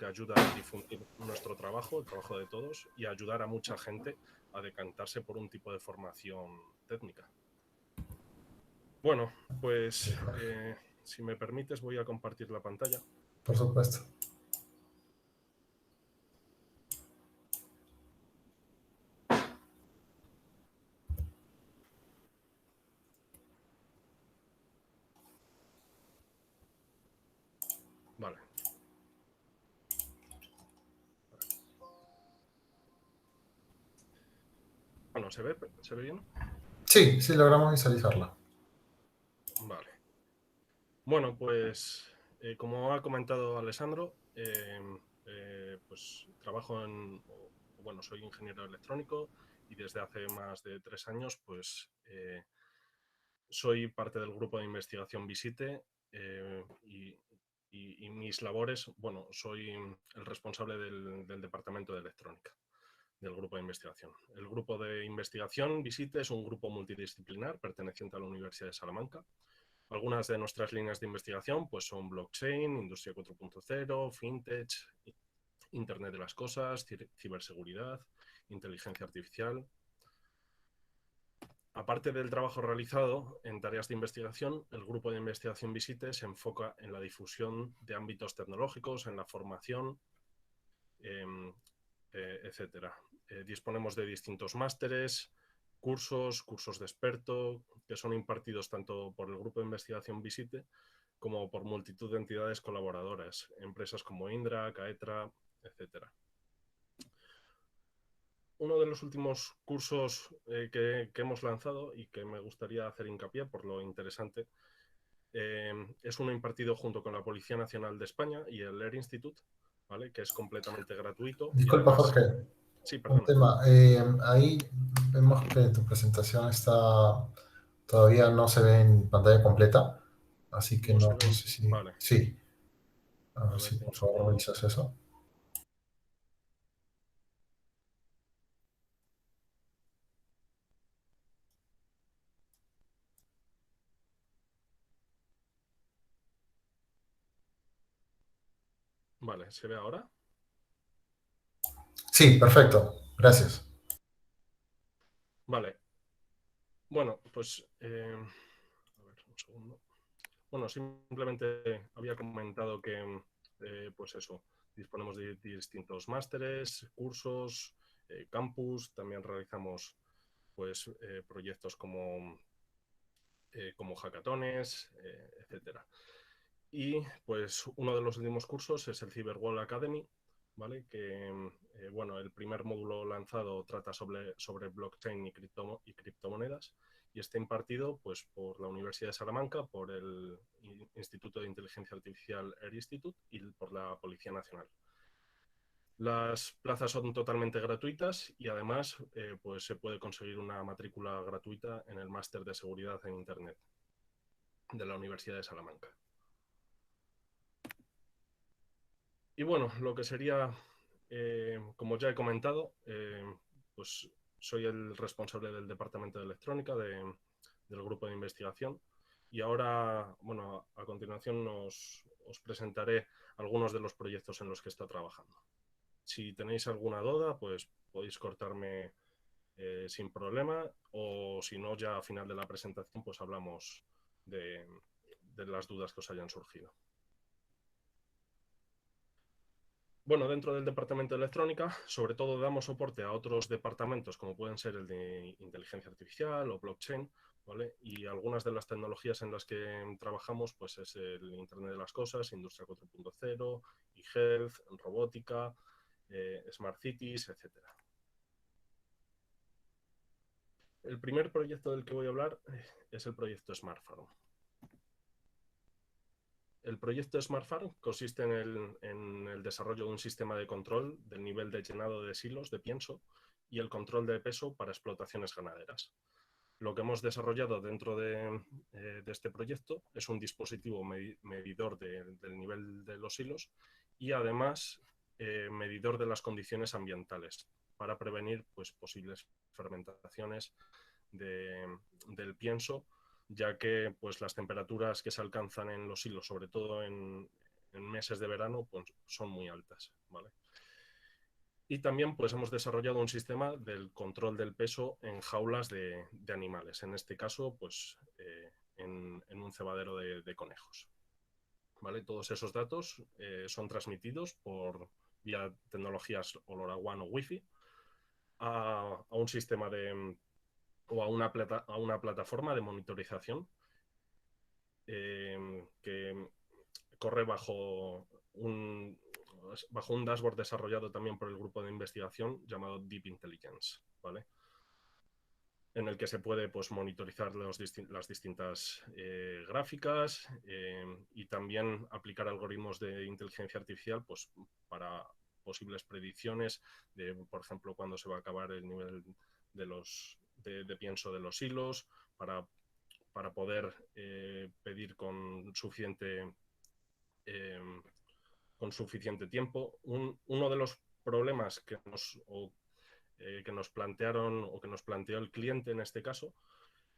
ayuda a difundir nuestro trabajo, el trabajo de todos, y a ayudar a mucha gente a decantarse por un tipo de formación técnica. Bueno, pues si me permites voy a compartir la pantalla. Por supuesto. Vale. Bueno, ¿se ve bien? Sí, sí logramos visualizarla. Vale. Bueno, pues como ha comentado Alessandro, pues trabajo bueno, soy ingeniero electrónico y desde hace más de 3 años pues soy parte del grupo de investigación Visite y mis labores, bueno, soy el responsable del departamento de electrónica del grupo de investigación. El grupo de investigación Visite es un grupo multidisciplinar perteneciente a la Universidad de Salamanca. Algunas de nuestras líneas de investigación pues, son blockchain, industria 4.0, fintech, Internet de las cosas, ciberseguridad, inteligencia artificial. Aparte del trabajo realizado en tareas de investigación, el grupo de investigación Visite se enfoca en la difusión de ámbitos tecnológicos, en la formación, etcétera. Disponemos de distintos másteres, cursos de experto, que son impartidos tanto por el grupo de investigación Visite como por multitud de entidades colaboradoras, empresas como Indra, Caetra, etcétera. Uno de los últimos cursos que hemos lanzado y que me gustaría hacer hincapié por lo interesante es uno impartido junto con la Policía Nacional de España y el Air Institute, ¿vale? Que es completamente gratuito y Disculpa, además... Jorge. Sí, Un perdona. tema. Ahí vemos que tu presentación todavía no se ve en pantalla completa, así que No se no ve... sé si... Vale, Sí, a a ver ver, si un por favor segundo. revisas eso. Vale, ¿se ve ahora? Sí, perfecto. Gracias. Vale. Bueno, pues... a ver, un segundo. Bueno, simplemente había comentado que, pues eso, disponemos de distintos másteres, cursos, campus, también realizamos pues proyectos como hackatones, etcétera. Y pues uno de los últimos cursos es el Cyberwall Academy, ¿vale? Que bueno, el primer módulo lanzado trata sobre blockchain y criptomonedas y está impartido pues, por la Universidad de Salamanca, por el Instituto de Inteligencia Artificial Air Institute y por la Policía Nacional. Las plazas son totalmente gratuitas y además pues se puede conseguir una matrícula gratuita en el máster de seguridad en Internet de la Universidad de Salamanca. Y bueno, lo que sería, como ya he comentado, pues soy el responsable del departamento de electrónica del grupo de investigación y ahora, bueno, a continuación os presentaré algunos de los proyectos en los que está trabajando. Si tenéis alguna duda, pues podéis cortarme sin problema o si no, ya a final de la presentación pues hablamos de las dudas que os hayan surgido. Bueno, dentro del departamento de electrónica, sobre todo damos soporte a otros departamentos como pueden ser el de inteligencia artificial o blockchain, ¿vale? Y algunas de las tecnologías en las que trabajamos pues es el Internet de las cosas, industria 4.0, e-health, robótica, smart cities, etcétera. El primer proyecto del que voy a hablar es el proyecto Smart Farm. El proyecto Smart Farm consiste en el desarrollo de un sistema de control del nivel de llenado de silos de pienso y el control de peso para explotaciones ganaderas. Lo que hemos desarrollado dentro de este proyecto es un dispositivo medidor del nivel de los silos y además medidor de las condiciones ambientales para prevenir pues, posibles fermentaciones del pienso, ya que pues, las temperaturas que se alcanzan en los silos, sobre todo en meses de verano pues, son muy altas, ¿vale? Y también pues, hemos desarrollado un sistema del control del peso en jaulas de animales, en este caso pues, en un cebadero de conejos. ¿Vale? Todos esos datos son transmitidos por vía tecnologías LoRaWAN o Wi-Fi a un sistema o a una plataforma de monitorización que corre bajo un dashboard desarrollado también por el grupo de investigación llamado Deep Intelligence, ¿vale? En el que se puede pues, monitorizar las distintas gráficas y también aplicar algoritmos de inteligencia artificial pues, para posibles predicciones de, por ejemplo, cuándo se va a acabar el nivel de pienso de los hilos, para poder pedir con suficiente tiempo. Uno de los problemas que nos plantearon o que nos planteó el cliente en este caso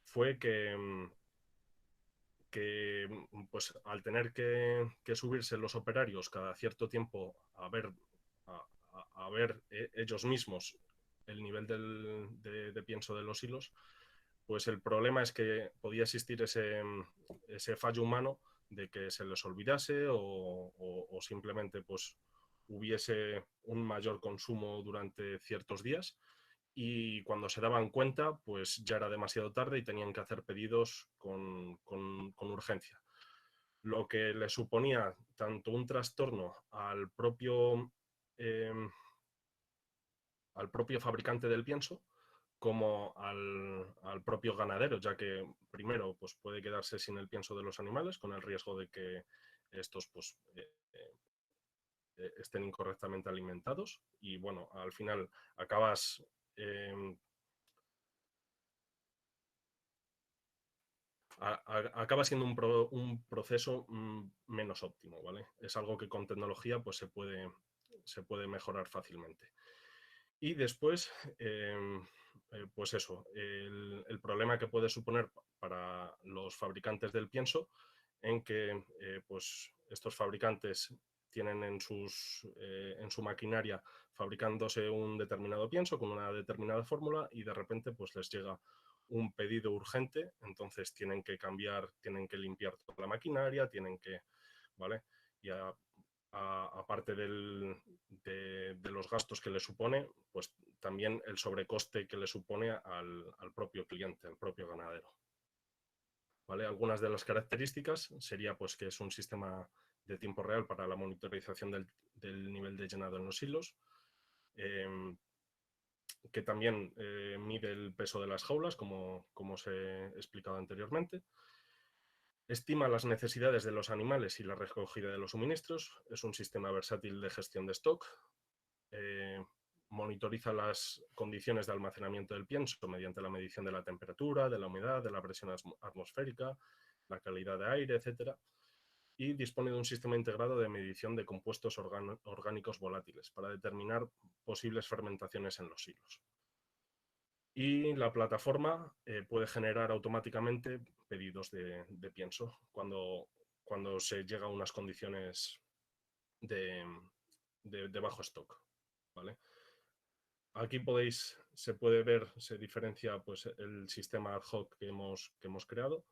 fue que pues, al tener que subirse los operarios cada cierto tiempo a ver ellos mismos el nivel de pienso de los hilos, pues el problema es que podía existir ese fallo humano de que se les olvidase o simplemente pues, hubiese un mayor consumo durante ciertos días y cuando se daban cuenta pues ya era demasiado tarde y tenían que hacer pedidos con urgencia. Lo que le suponía tanto un trastorno al propio fabricante del pienso como al propio ganadero, ya que primero pues, puede quedarse sin el pienso de los animales con el riesgo de que estos pues, estén incorrectamente alimentados y bueno, al final acabas acaba siendo un proceso menos óptimo, ¿vale? Es algo que con tecnología pues, se puede mejorar fácilmente. Y después, pues eso, el problema que puede suponer para los fabricantes del pienso en que pues estos fabricantes tienen en su maquinaria fabricándose un determinado pienso con una determinada fórmula y de repente pues les llega un pedido urgente, entonces tienen que cambiar, tienen que limpiar toda la maquinaria, ¿vale? Y aparte de los gastos que le supone, pues también el sobrecoste que le supone al propio cliente, al propio ganadero. ¿Vale? Algunas de las características sería pues, que es un sistema de tiempo real para la monitorización del nivel de llenado en los hilos, que también mide el peso de las jaulas, como os he explicado anteriormente. Estima las necesidades de los animales y la recogida de los suministros. Es un sistema versátil de gestión de stock. Monitoriza las condiciones de almacenamiento del pienso mediante la medición de la temperatura, de la humedad, de la presión atmosférica, la calidad de aire, etc. Y dispone de un sistema integrado de medición de compuestos orgánicos volátiles para determinar posibles fermentaciones en los hilos. Y la plataforma puede generar automáticamente pedidos de pienso cuando se llega a unas condiciones de bajo stock, ¿vale? Aquí se puede ver, se diferencia pues, el sistema ad hoc que hemos creado.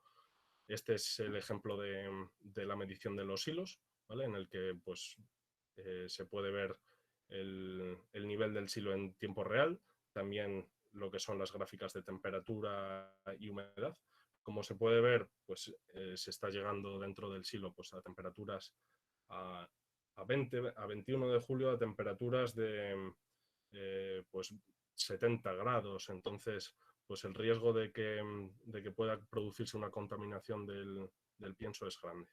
Este es el ejemplo de la medición de los hilos, ¿vale? En el que pues, se puede ver el nivel del silo en tiempo real, también lo que son las gráficas de temperatura y humedad. Como se puede ver, pues se está llegando dentro del silo pues, a temperaturas a 21 de julio, a temperaturas de pues 70 grados. Entonces, pues el riesgo de que pueda producirse una contaminación del pienso es grande.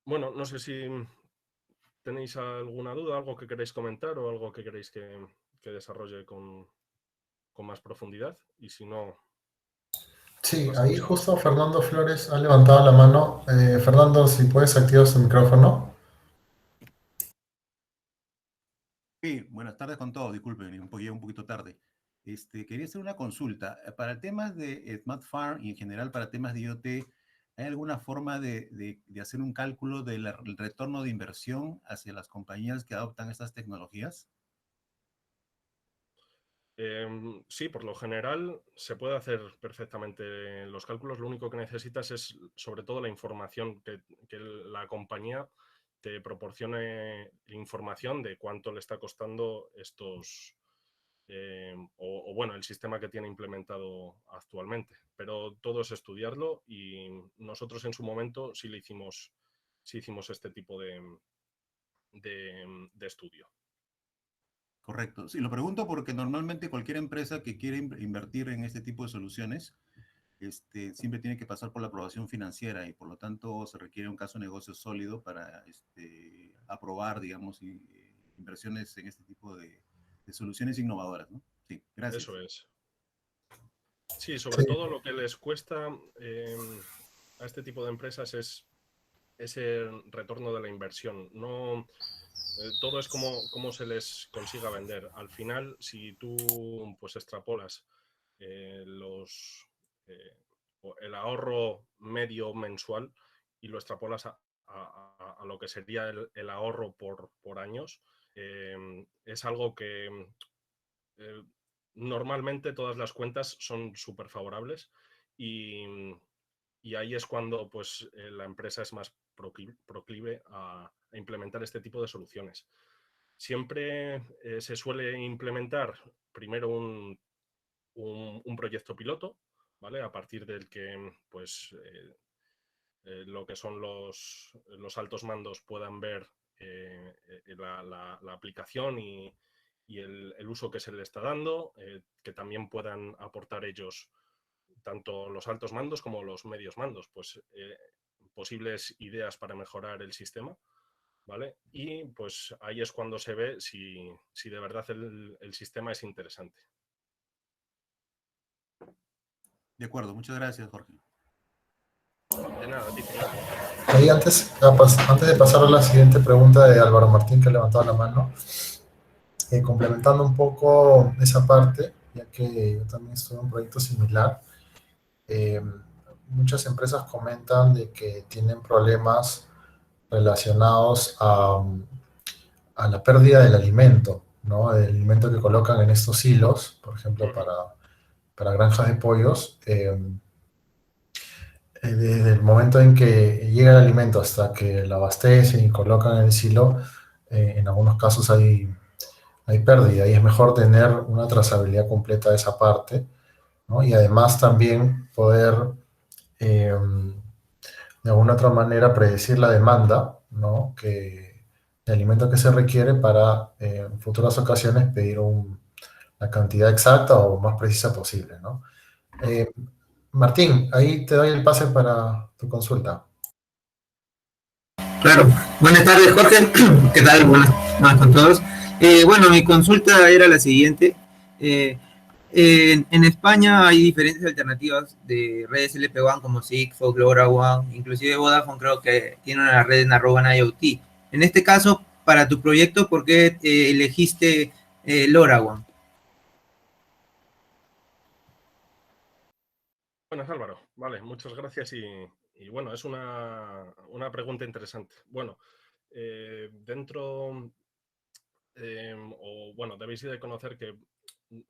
Bueno, no sé si tenéis alguna duda, algo que queréis comentar o algo que queréis que desarrolle con más profundidad. Y si no, Sí, ahí pasamos a... justo Fernando Flores ha levantado la mano. Fernando, si puedes activar su micrófono. Sí, buenas tardes con todos, disculpen, llegué un poquito tarde. Quería hacer una consulta. Para temas de Smart Farm y en general para temas de IoT, ¿Hay alguna forma de hacer un cálculo del retorno de inversión hacia las compañías que adoptan estas tecnologías? Sí, por lo general se puede hacer perfectamente los cálculos. Lo único que necesitas es, sobre todo, la información, que la compañía te proporcione información de cuánto le está costando estos, bueno, el sistema que tiene implementado actualmente. Pero todo es estudiarlo y nosotros en su momento sí hicimos este tipo de estudio. Correcto. Sí, lo pregunto porque normalmente cualquier empresa que quiere invertir en este tipo de soluciones siempre tiene que pasar por la aprobación financiera y por lo tanto se requiere un caso de negocio sólido para aprobar, digamos, inversiones en este tipo de soluciones innovadoras, ¿no? Sí, gracias. Eso es. Sí, sobre todo lo que les cuesta a este tipo de empresas es ese retorno de la inversión. No, todo es como se les consiga vender. Al final, si tú pues extrapolas el ahorro medio mensual y lo extrapolas a lo que sería el ahorro por años, es algo que eh, normalmente todas las cuentas son súper favorables y, y ahí es cuando pues, la empresa es más proclive a implementar este tipo de soluciones. Siempre se suele implementar primero un proyecto piloto, ¿vale? A partir del que pues, lo que son los altos mandos puedan ver la aplicación y el uso que se le está dando, que también puedan aportar ellos, tanto los altos mandos como los medios mandos, pues posibles ideas para mejorar el sistema, ¿vale? Y pues ahí es cuando se ve si de verdad el sistema es interesante. De acuerdo, muchas gracias, Jorge. De nada, a ti, Fernando. Ahí antes de pasar a la siguiente pregunta de Álvaro Martín, que ha levantado la mano, complementando un poco esa parte, ya que yo también estuve en un proyecto similar, muchas empresas comentan de que tienen problemas relacionados a la pérdida del alimento, ¿no? El alimento que colocan en estos silos, por ejemplo, para granjas de pollos. Desde el momento en que llega el alimento hasta que lo abastecen y colocan en el silo, en algunos casos hay pérdida y es mejor tener una trazabilidad completa de esa parte, ¿no? Y además también poder de alguna otra manera predecir la demanda, ¿no? De alimento que se requiere para en futuras ocasiones pedir la cantidad exacta o más precisa posible, ¿no? Martín, ahí te doy el pase para tu consulta. Claro. Buenas tardes, Jorge. ¿Qué tal? Buenas tardes con todos. Bueno, mi consulta era la siguiente. En España hay diferentes alternativas de redes LPWAN como Sigfox, LoRaWAN, inclusive Vodafone creo que tiene una red Narrowband IoT. En este caso, para tu proyecto, ¿por qué elegiste LoRaWAN? Buenas, Álvaro. Vale, muchas gracias y bueno, es una pregunta interesante. Bueno, bueno, debéis de conocer que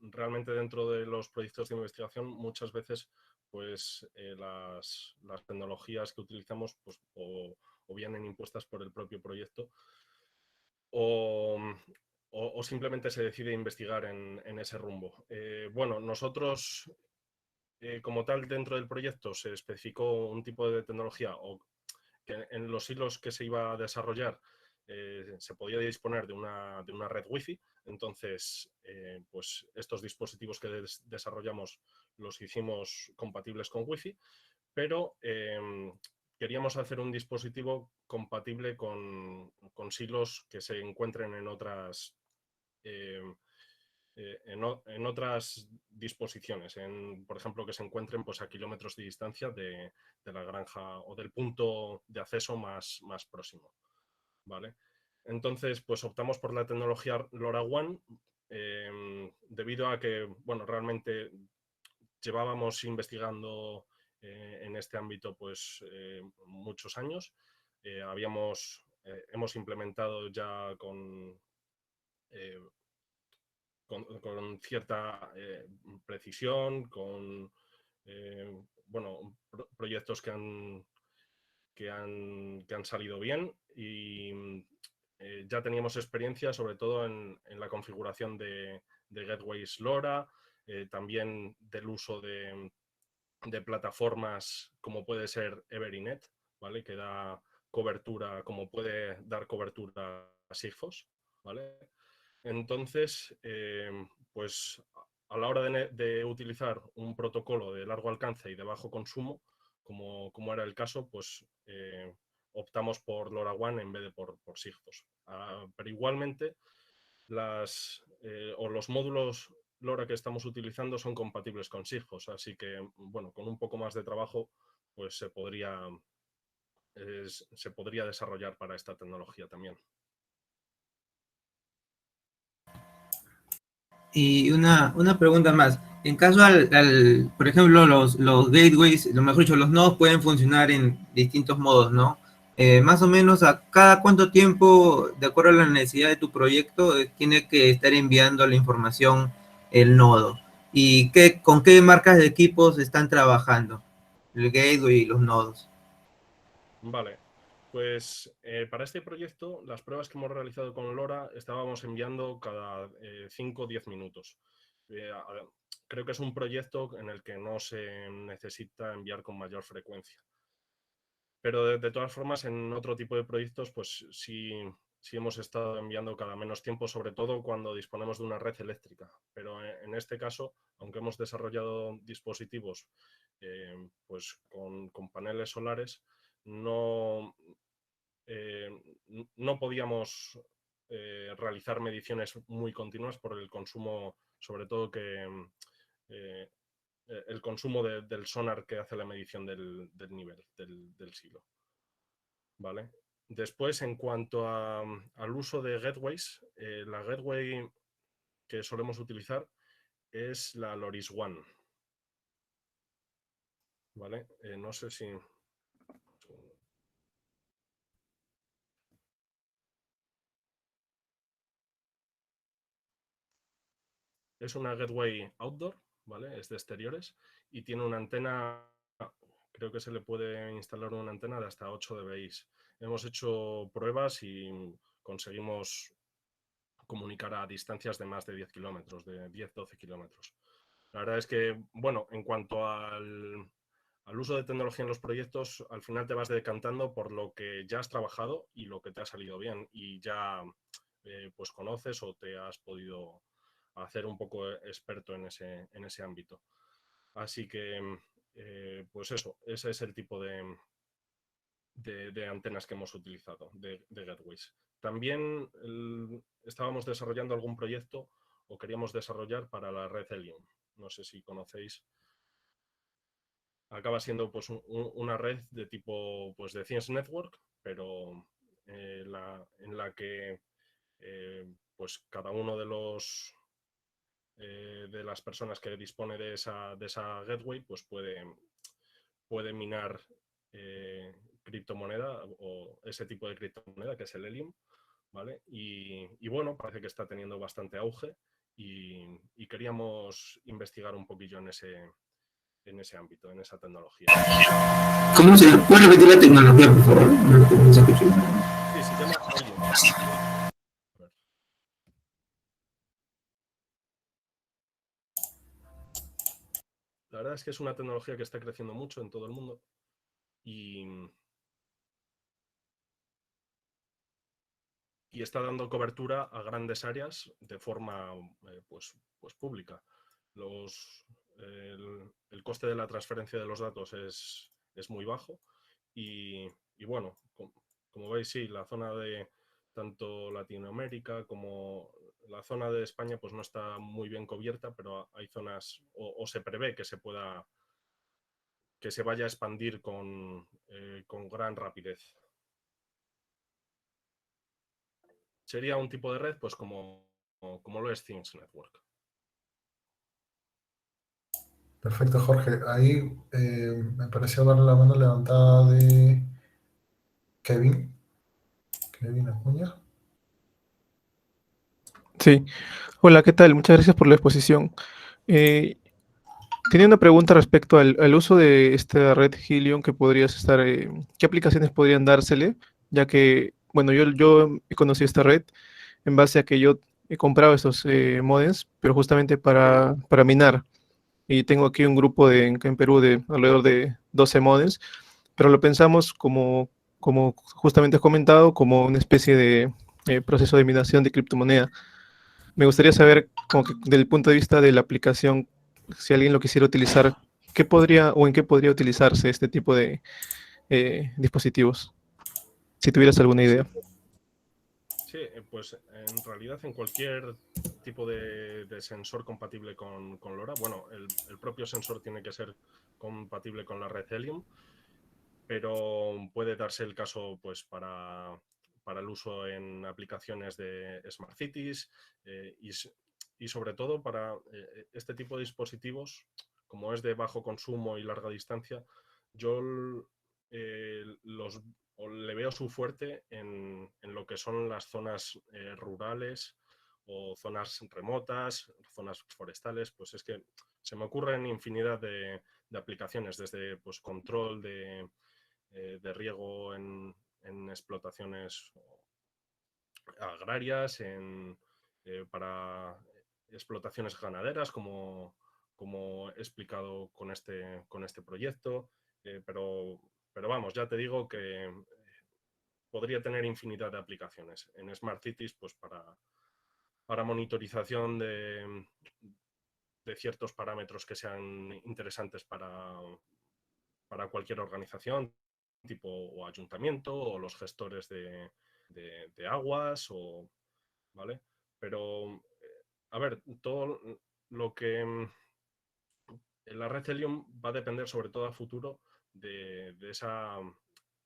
realmente dentro de los proyectos de investigación muchas veces pues las tecnologías que utilizamos pues o vienen impuestas por el propio proyecto o simplemente se decide investigar en ese rumbo. Bueno, nosotros como tal dentro del proyecto se especificó un tipo de tecnología o que en los hilos que se iba a desarrollar se podía disponer de una red Wi-Fi. Entonces, pues estos dispositivos que desarrollamos los hicimos compatibles con Wi-Fi, pero queríamos hacer un dispositivo compatible con silos que se encuentren en otras en otras disposiciones, por ejemplo, que se encuentren pues, a kilómetros de distancia de la granja o del punto de acceso más próximo, ¿vale? Entonces, pues optamos por la tecnología LoRaWAN debido a que, bueno, realmente llevábamos investigando en este ámbito pues muchos años. Hemos implementado ya con cierta precisión, con bueno, proyectos que han salido bien y ya teníamos experiencia sobre todo en la configuración de gateways LoRa, también del uso de plataformas como puede ser Everynet, ¿vale? Que da cobertura, como puede dar cobertura a Sigfox, ¿vale? Entonces, pues a la hora de utilizar un protocolo de largo alcance y de bajo consumo, como era el caso, pues optamos por LoRaWAN en vez de por Sigfox. Pero igualmente, los módulos LoRa que estamos utilizando son compatibles con Sigfox, así que, bueno, con un poco más de trabajo, pues se podría desarrollar para esta tecnología también. Y una pregunta más. En caso por ejemplo, los gateways, lo mejor dicho, los nodos pueden funcionar en distintos modos, ¿no? Más o menos a cada cuánto tiempo, de acuerdo a la necesidad de tu proyecto, tiene que estar enviando la información el nodo. ¿Y con qué marcas de equipos están trabajando? El gateway y los nodos. Vale, pues para este proyecto las pruebas que hemos realizado con LoRa estábamos enviando cada 5 o 10 minutos. Creo que es un proyecto en el que no se necesita enviar con mayor frecuencia. Pero de todas formas, en otro tipo de proyectos, pues sí hemos estado enviando cada menos tiempo, sobre todo cuando disponemos de una red eléctrica. Pero en este caso, aunque hemos desarrollado dispositivos pues con paneles solares, no podíamos realizar mediciones muy continuas por el consumo, sobre todo eh, el consumo del sonar que hace la medición del nivel del silo. ¿Vale? Después, en cuanto al uso de gateways, la gateway que solemos utilizar es la LoRaWAN One. ¿Vale? No sé si... Es una gateway outdoor, ¿vale? Es de exteriores y tiene una antena, creo que se le puede instalar una antena de hasta 8 dBi. Hemos hecho pruebas y conseguimos comunicar a distancias de más de 10 kilómetros, de 10-12 kilómetros. La verdad es que, bueno, en cuanto al uso de tecnología en los proyectos, al final te vas decantando por lo que ya has trabajado y lo que te ha salido bien y ya pues conoces o te has podido hacer un poco experto en ese ámbito. Así que, pues eso, ese es el tipo de antenas que hemos utilizado, de gateways. También estábamos desarrollando algún proyecto o queríamos desarrollar para la red Helium. No sé si conocéis. Acaba siendo pues una red de tipo pues de Things Network, pero en la que pues cada uno de las personas que dispone de esa gateway pues puede minar criptomoneda o ese tipo de criptomoneda que es el Helium, ¿vale? Y bueno, parece que está teniendo bastante auge y queríamos investigar un poquillo en ese ámbito, en esa tecnología. ¿Cómo se llama? ¿Puedes repetir la tecnología, por favor? No se escuchó. Sí, se llama Helium. La verdad es que es una tecnología que está creciendo mucho en todo el mundo y está dando cobertura a grandes áreas de forma pues pública. El coste de la transferencia de los datos es muy bajo y bueno, como veis, sí, la zona de tanto Latinoamérica como la zona de España pues no está muy bien cubierta, pero hay zonas, o se prevé que se vaya a expandir con gran rapidez. Sería un tipo de red pues como lo es Things Network. Perfecto, Jorge. Ahí me pareció ver la mano levantada de Kevin. Kevin Acuña. Sí, hola, ¿qué tal? Muchas gracias por la exposición. Eh, Tenía una pregunta respecto al uso de esta red Helium que podrías estar, ¿qué aplicaciones podrían dársele? Ya que, bueno, yo conocí esta red en base a que yo he comprado estos modems, pero justamente para minar. Y tengo aquí un grupo en Perú de alrededor de 12 modems, pero lo pensamos como justamente has comentado, como una especie de proceso de minación de criptomoneda. Me gustaría saber, como que desde el punto de vista de la aplicación, si alguien lo quisiera utilizar, ¿qué podría o en qué podría utilizarse este tipo de dispositivos? Si tuvieras alguna Sí, idea. sí, pues en realidad en cualquier tipo de sensor compatible con LoRa, bueno, el propio sensor tiene que ser compatible con la red Helium, pero puede darse el caso pues para el uso en aplicaciones de Smart Cities y sobre todo para este tipo de dispositivos, como es de bajo consumo y larga distancia, yo le veo su fuerte en lo que son las zonas rurales o zonas remotas, zonas forestales, pues es que se me ocurren infinidad de aplicaciones, desde pues, control de riego en explotaciones agrarias, para explotaciones ganaderas, como he explicado con este proyecto, pero vamos, ya te digo que podría tener infinidad de aplicaciones. En Smart Cities, pues para monitorización de ciertos parámetros que sean interesantes para cualquier organización, tipo o ayuntamiento o los gestores de aguas, ¿vale? Pero, a ver, todo lo que la red Helium va a depender sobre todo a futuro de esa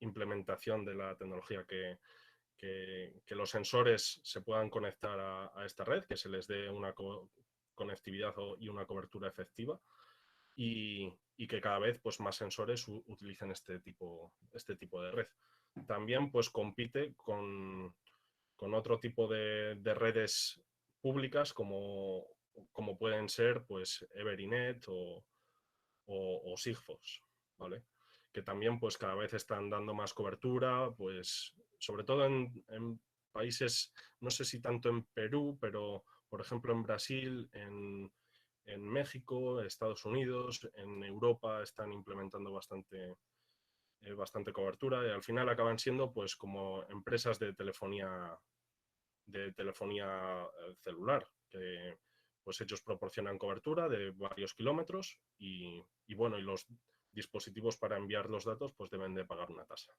implementación de la tecnología que los sensores se puedan conectar a esta red, que se les dé una conectividad y una cobertura efectiva y que cada vez pues, más sensores utilicen este tipo de red. También pues, compite con otro tipo de redes públicas como pueden ser pues, Everynet o Sigfox, ¿vale? Que también pues cada vez están dando más cobertura, pues sobre todo en países, no sé si tanto en Perú, pero por ejemplo en Brasil, en México, Estados Unidos, en Europa están implementando bastante cobertura y al final acaban siendo pues como empresas de telefonía celular, que pues ellos proporcionan cobertura de varios kilómetros y bueno, y los dispositivos para enviar los datos pues deben de pagar una tasa.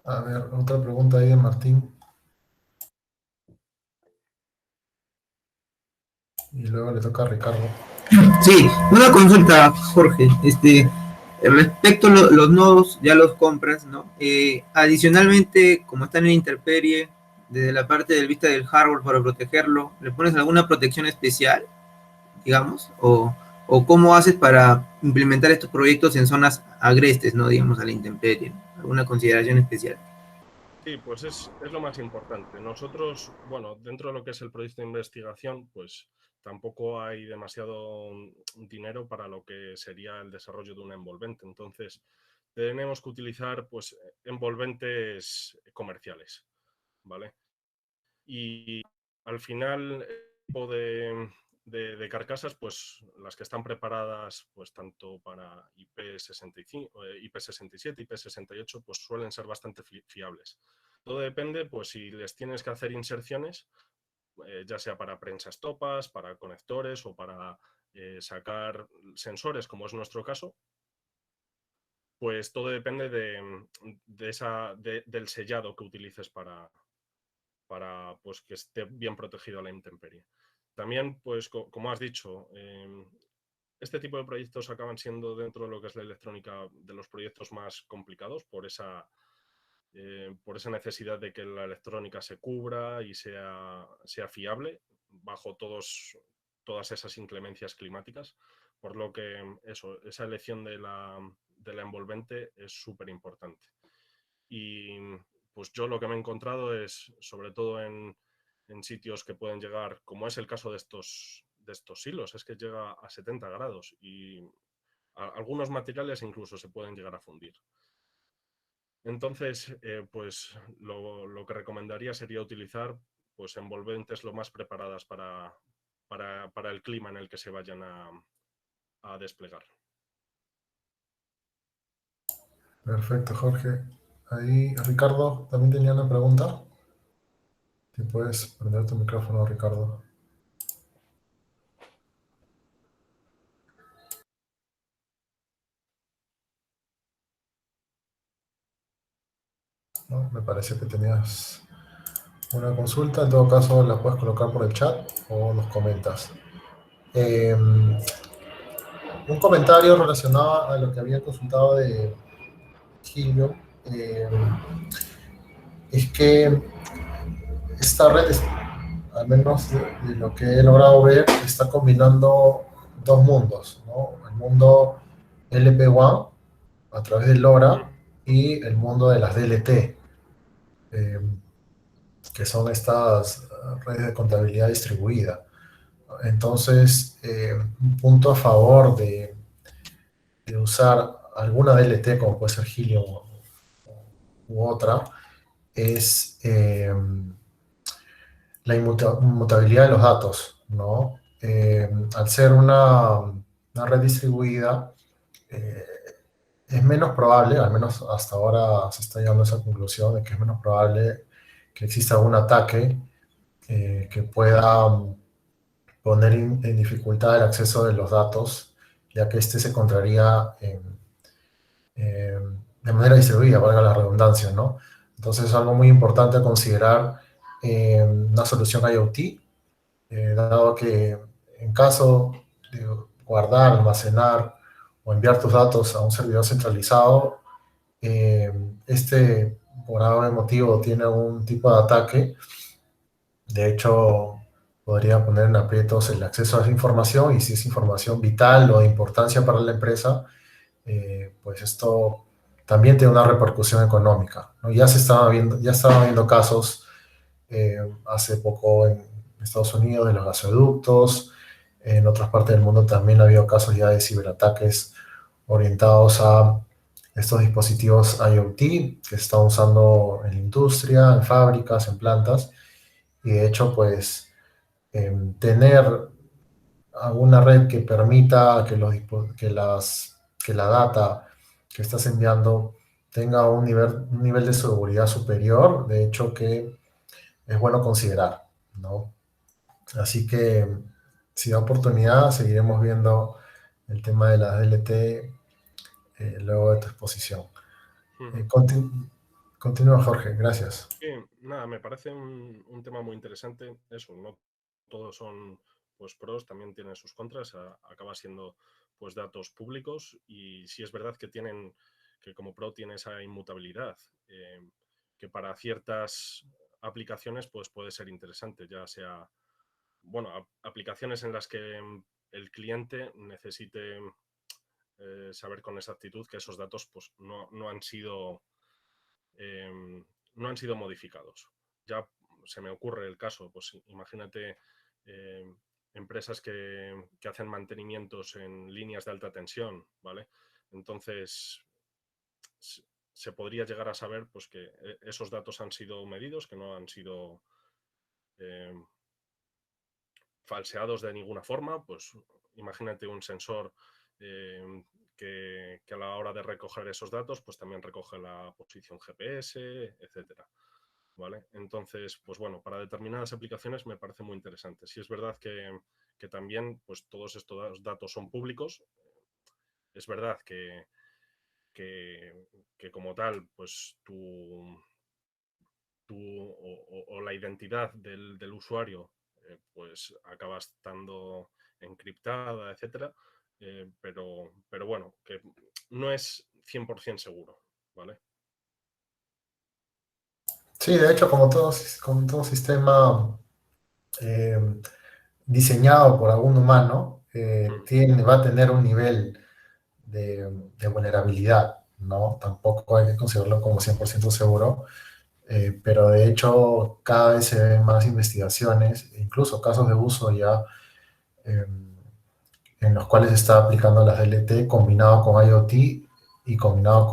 A ver, otra pregunta ahí de Martín. Y luego le toca a Ricardo. Sí, una consulta, Jorge. Respecto a los nodos, ya los compras, ¿no? Adicionalmente, como están en intemperie, desde la parte del vista del hardware para protegerlo, ¿le pones alguna protección especial, digamos? ¿O cómo haces para implementar estos proyectos en zonas agrestes, ¿no? Digamos, a la intemperie. ¿Alguna consideración especial? Sí, pues es lo más importante. Nosotros, bueno, dentro de lo que es el proyecto de investigación, pues tampoco hay demasiado dinero para lo que sería el desarrollo de una envolvente. Entonces, tenemos que utilizar pues envolventes comerciales, ¿vale? Y al final, el tipo de carcasas, pues las que están preparadas, pues tanto para IP65, IP67, IP68, pues suelen ser bastante fiables. Todo depende, pues si les tienes que hacer inserciones, ya sea para prensas topas, para conectores o para sacar sensores, como es nuestro caso, pues todo depende del sellado que utilices para pues, que esté bien protegido a la intemperie. También, pues como has dicho, este tipo de proyectos acaban siendo dentro de lo que es la electrónica de los proyectos más complicados por esa necesidad de que la electrónica se cubra y sea fiable. bajo todas esas inclemencias climáticas, por lo que esa elección de la envolvente es súper importante. Y pues yo lo que me he encontrado es, sobre todo en sitios que pueden llegar, como es el caso de estos silos, es que llega a 70 grados y algunos materiales incluso se pueden llegar a fundir. Entonces, pues lo que recomendaría sería utilizar pues envolventes lo más preparadas para el clima en el que se vayan a desplegar. Perfecto, Jorge. Ahí, Ricardo, también tenía una pregunta. Si puedes prender tu micrófono, Ricardo. ¿No? Me parece que tenías una consulta. En todo caso, la puedes colocar por el chat o nos comentas. Un comentario relacionado a lo que había consultado de Gilio. Es que esta red, al menos de lo que he logrado ver, está combinando dos mundos, ¿no? El mundo LP1 a través de LoRa y el mundo de las DLT, que son estas redes de contabilidad distribuida. Entonces, un punto a favor de usar alguna DLT, como puede ser Helium u otra, es la inmutabilidad de los datos, ¿no? Al ser una red distribuida, es menos probable, al menos hasta ahora se está llegando a esa conclusión, de que es menos probable que exista algún ataque que pueda poner en dificultad el acceso de los datos, ya que éste se encontraría de manera distribuida, valga la redundancia, ¿no? Entonces es algo muy importante a considerar una solución IoT, dado que en caso de guardar, almacenar o enviar tus datos a un servidor centralizado, este, por algún motivo, tiene algún tipo de ataque. De hecho, podría poner en aprietos el acceso a esa información, y si es información vital o de importancia para la empresa, pues esto también tiene una repercusión económica, ¿no? Ya estaban viendo casos hace poco en Estados Unidos de los gasoductos. En otras partes del mundo también ha habido casos ya de ciberataques orientados a estos dispositivos IoT que se están usando en la industria, en fábricas, en plantas. Y de hecho, pues, tener alguna red que permita que la data que estás enviando tenga un nivel de seguridad superior, de hecho que es bueno considerar, ¿no? Así que, si da oportunidad, seguiremos viendo el tema de la DLT luego de tu exposición. Continúa, Jorge, gracias. Sí, nada, me parece un tema muy interesante. Eso, no todos son pues pros, también tienen sus contras. Acaba siendo pues datos públicos, y sí es verdad que como pro tiene esa inmutabilidad, que para ciertas aplicaciones pues puede ser interesante, ya sea, bueno, aplicaciones en las que el cliente necesite saber con exactitud que esos datos pues no han sido modificados. Ya se me ocurre el caso, pues imagínate empresas que hacen mantenimientos en líneas de alta tensión, ¿vale? Entonces se podría llegar a saber pues que esos datos han sido medidos, que no han sido falseados de ninguna forma. Pues imagínate un sensor que a la hora de recoger esos datos pues también recoge la posición GPS, etcétera, ¿vale? Entonces, pues bueno, para determinadas aplicaciones me parece muy interesante. Sí es verdad que también pues todos estos datos son públicos. Es verdad que como tal, pues o la identidad del usuario pues acaba estando encriptada, etcétera, pero bueno, que no es 100% seguro, ¿vale? Sí, de hecho, como todo sistema, diseñado por algún humano, Mm. va a tener un nivel de vulnerabilidad, ¿no? Tampoco hay que considerarlo como 100% seguro, pero de hecho cada vez se ven más investigaciones, incluso casos de uso ya eh, en los cuales se está aplicando las DLT combinado con IoT y combinado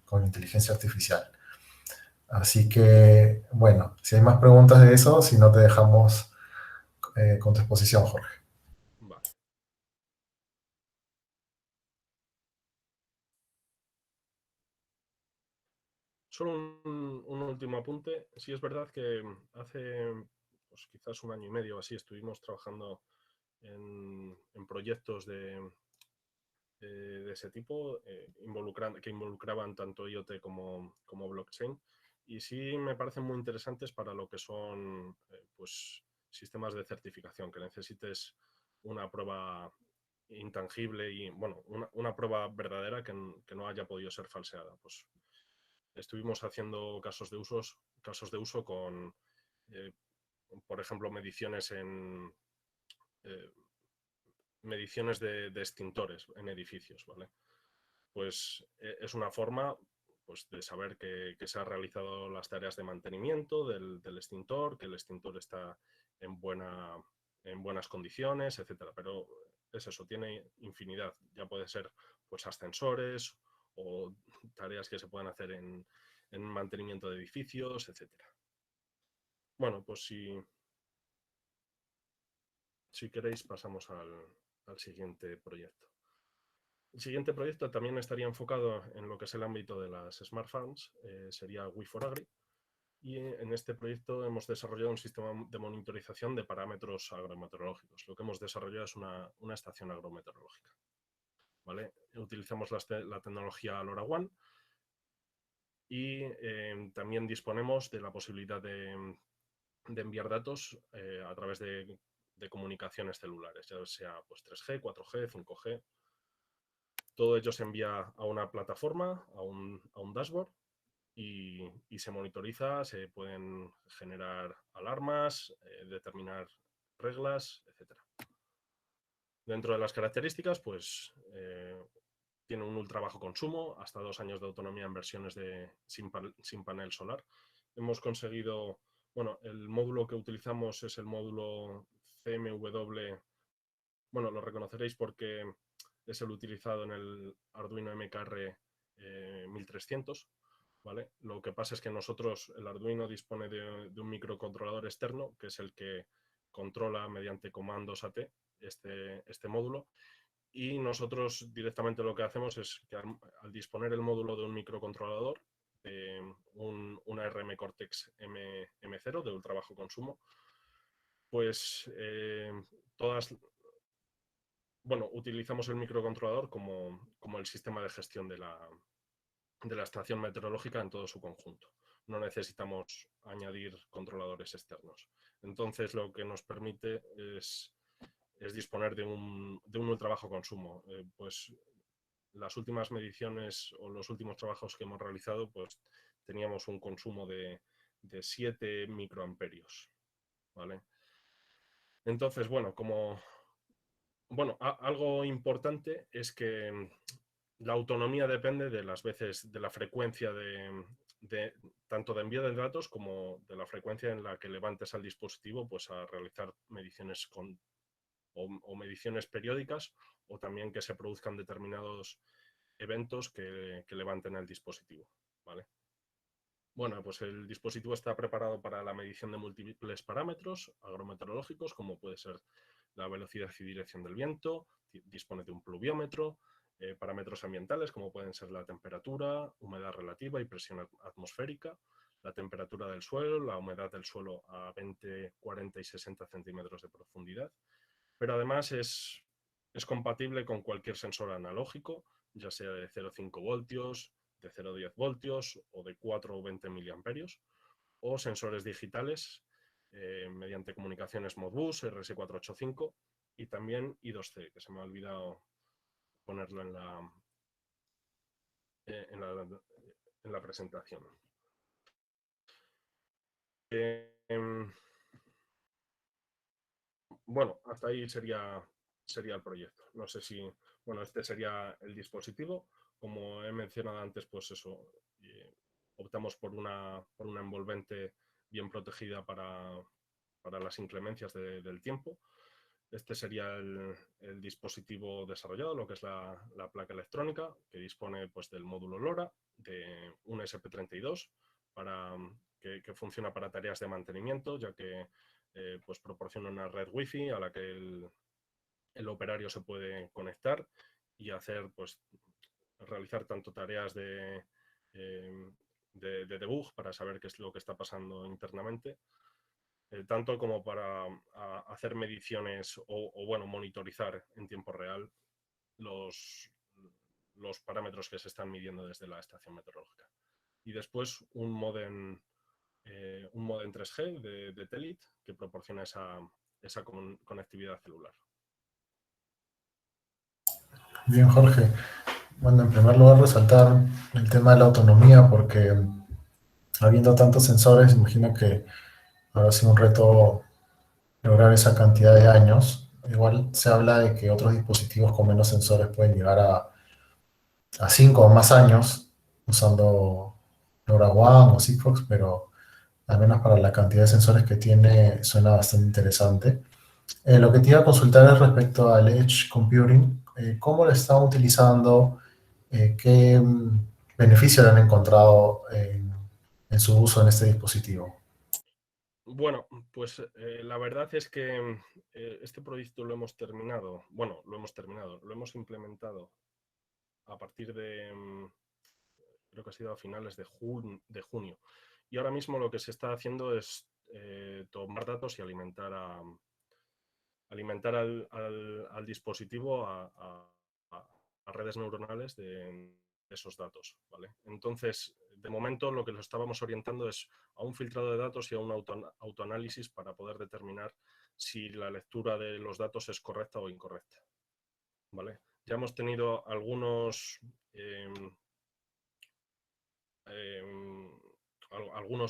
con inteligencia artificial. Así que, bueno, si hay más preguntas de eso, si no te dejamos con tu exposición, Jorge. Vale. Solo un último apunte. Sí es verdad que hace pues, quizás un año y medio o así estuvimos trabajando en proyectos de ese tipo que involucraban tanto IoT como blockchain. Y sí me parecen muy interesantes para lo que son pues, sistemas de certificación, que necesites una prueba intangible y, bueno, una prueba verdadera que no haya podido ser falseada. Pues estuvimos haciendo casos de uso con, eh, por ejemplo, eh, mediciones de extintores en edificios, ¿vale? Pues es una forma pues, de saber que se han realizado las tareas de mantenimiento del extintor, que el extintor está en, en buenas condiciones, etcétera. Pero es eso, tiene infinidad. Ya puede ser pues ascensores o tareas que se pueden hacer en mantenimiento de edificios, etcétera. Bueno, pues si queréis pasamos al siguiente proyecto. El siguiente proyecto también estaría enfocado en lo que es el ámbito de las Smart Farms, sería We4Agri, y en este proyecto hemos desarrollado un sistema de monitorización de parámetros agrometeorológicos. Lo que hemos desarrollado es una estación agrometeorológica. ¿Vale? Utilizamos la tecnología LoRaWAN y también disponemos de la posibilidad de enviar datos a través de comunicaciones celulares, ya sea pues, 3G, 4G, 5G. Todo ello se envía a una plataforma, a un dashboard, y se monitoriza, se pueden generar alarmas, determinar reglas, etc. Dentro de las características, pues tiene un ultra bajo consumo, hasta 2 años de autonomía en versiones sin panel solar. Hemos conseguido, bueno, el módulo que utilizamos es el módulo CMW, bueno, lo reconoceréis porque es el utilizado en el Arduino MKR 1300. ¿Vale? Lo que pasa es que nosotros, el Arduino dispone de un microcontrolador externo, que es el que controla mediante comandos AT este módulo, y nosotros directamente lo que hacemos es que al disponer el módulo de un microcontrolador, una RM Cortex M0 de ultra bajo consumo, pues utilizamos el microcontrolador como el sistema de gestión de la estación meteorológica en todo su conjunto. No necesitamos añadir controladores externos. Entonces, lo que nos permite es disponer de un ultra bajo consumo. Pues las últimas mediciones o los últimos trabajos que hemos realizado, pues teníamos un consumo de 7 microamperios. ¿Vale? Entonces, algo importante es que la autonomía depende de las veces, de la frecuencia tanto de envío de datos como de la frecuencia en la que levantes al dispositivo pues a realizar mediciones o mediciones periódicas, o también que se produzcan determinados eventos que levanten el dispositivo. ¿Vale? Bueno, pues el dispositivo está preparado para la medición de múltiples parámetros agrometeorológicos, como puede ser la velocidad y dirección del viento, dispone de un pluviómetro, parámetros ambientales, como pueden ser la temperatura, humedad relativa y presión atmosférica, la temperatura del suelo, la humedad del suelo a 20, 40 y 60 centímetros de profundidad, pero además es compatible con cualquier sensor analógico, ya sea de 0,5 voltios, de 0,10 voltios o de 4 o 20 miliamperios, o sensores digitales mediante comunicaciones Modbus, RS485 y también I2C, que se me ha olvidado ponerlo en la presentación. bueno, hasta ahí sería el proyecto. No sé si, bueno, este sería el dispositivo. Como he mencionado antes, pues eso, optamos por una envolvente bien protegida para las inclemencias del tiempo. Este sería el dispositivo desarrollado, lo que es la placa electrónica, que dispone pues, del módulo LoRa, de un SP32, que funciona para tareas de mantenimiento, ya que pues proporciona una red Wi-Fi a la que el operario se puede conectar y hacer, pues, realizar tanto tareas de debug para saber qué es lo que está pasando internamente, tanto como para hacer mediciones bueno, monitorizar en tiempo real los parámetros que se están midiendo desde la estación meteorológica. Y después un modem 3G de Telit que proporciona esa conectividad celular. Bien, Jorge. Bueno, en primer lugar, resaltar el tema de la autonomía, porque habiendo tantos sensores, imagino que habrá sido un reto lograr esa cantidad de años. Igual se habla de que otros dispositivos con menos sensores pueden llegar a 5 o más años usando LoRaWAN o Sigfox, pero al menos para la cantidad de sensores que tiene suena bastante interesante. Lo que te iba a consultar es respecto al Edge Computing. ¿Cómo lo están utilizando? ¿Qué beneficio le han encontrado en su uso en este dispositivo? Bueno, pues la verdad es que este proyecto lo hemos terminado, bueno, lo hemos implementado a partir de, creo que ha sido a finales de junio. Y ahora mismo lo que se está haciendo es tomar datos y alimentar al dispositivo a redes neuronales de esos datos, ¿vale? Entonces, de momento lo que lo estábamos orientando es a un filtrado de datos y a un autoanálisis para poder determinar si la lectura de los datos es correcta o incorrecta, ¿vale? Ya hemos tenido algunos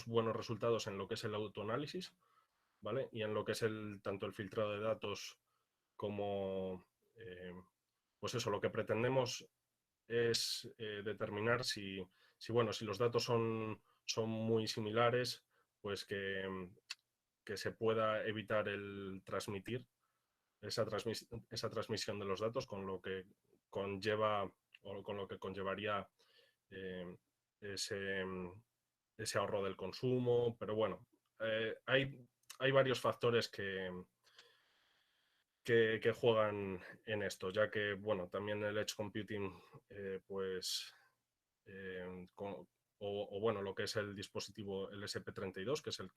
buenos resultados en lo que es el autoanálisis, ¿vale? Y en lo que es tanto el filtrado de datos como, pues eso, lo que pretendemos es determinar si los datos son muy similares, pues que se pueda evitar el transmitir esa transmisión de los datos, con lo que conlleva o con lo que conllevaría eh, ese, ese ahorro del consumo. Pero bueno, hay varios factores que juegan en esto, ya que, bueno, también el Edge Computing, pues, bueno, lo que es el dispositivo, el SP32, que es el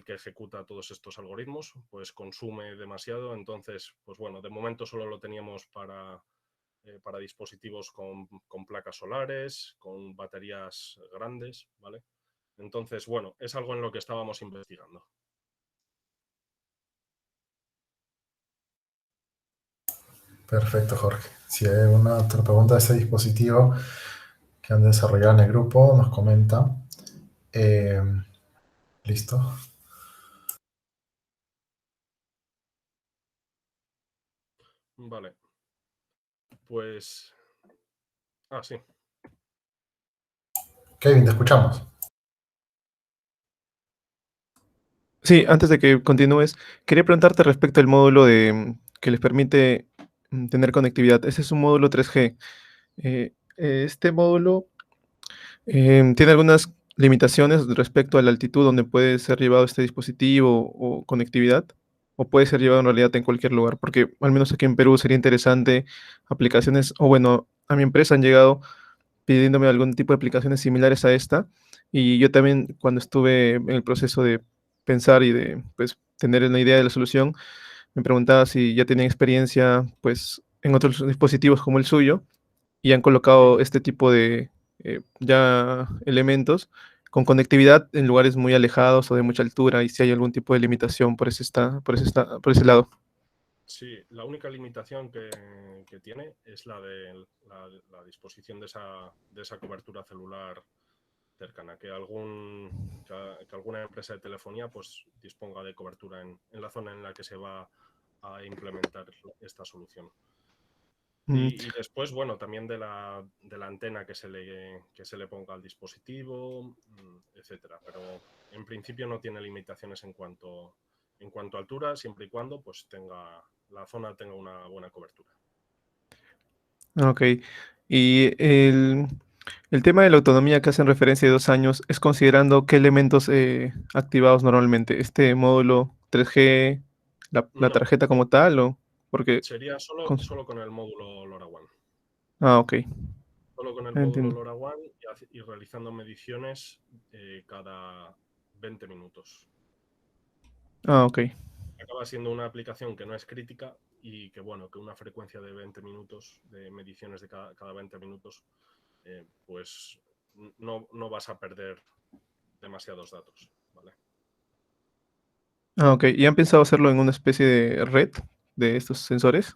que ejecuta todos estos algoritmos, pues consume demasiado. Entonces, pues bueno, de momento solo lo teníamos para dispositivos con placas solares, con baterías grandes, ¿vale? Entonces, bueno, es algo en lo que estábamos investigando. Perfecto, Jorge. Si hay alguna otra pregunta de este dispositivo que han desarrollado en el grupo, nos comenta. Listo. Vale. Pues... Ah, sí. Kevin, te escuchamos. Sí, antes de que continúes, quería preguntarte respecto al módulo que les permite tener conectividad. Ese es un módulo 3G. Este módulo tiene algunas limitaciones respecto a la altitud donde puede ser llevado este dispositivo o conectividad, o puede ser llevado en realidad en cualquier lugar, porque al menos aquí en Perú sería interesante aplicaciones, o bueno, a mi empresa han llegado pidiéndome algún tipo de aplicaciones similares a esta, y yo también cuando estuve en el proceso de pensar y de pues tener una idea de la solución, me preguntaba si ya tenían experiencia pues en otros dispositivos como el suyo y han colocado este tipo de ya elementos con conectividad en lugares muy alejados o de mucha altura, y si hay algún tipo de limitación por ese lado. Sí, la única limitación que tiene es la de la disposición de esa cobertura celular cercana, que alguna empresa de telefonía pues disponga de cobertura en la zona en la que se va a implementar esta solución. Mm, Y después, bueno, también de la antena que se le ponga al dispositivo, etcétera. Pero en principio no tiene limitaciones en cuanto a altura, siempre y cuando pues la zona tenga una buena cobertura. ok. Y el tema de la autonomía que hacen referencia de 2 años es considerando qué elementos activados normalmente. Este módulo 3G, la No, tarjeta como tal, o porque... sería con- solo con el módulo LoRaWAN. Ah, ok. Solo con el módulo Entiendo. LoRaWAN y realizando mediciones cada 20 minutos. Ah, ok. Acaba siendo una aplicación que no es crítica y que, bueno, que una frecuencia de 20 minutos, de mediciones de cada 20 minutos, pues no vas a perder demasiados datos, ¿vale? Ah, ok. ¿Y han pensado hacerlo en una especie de red de estos sensores?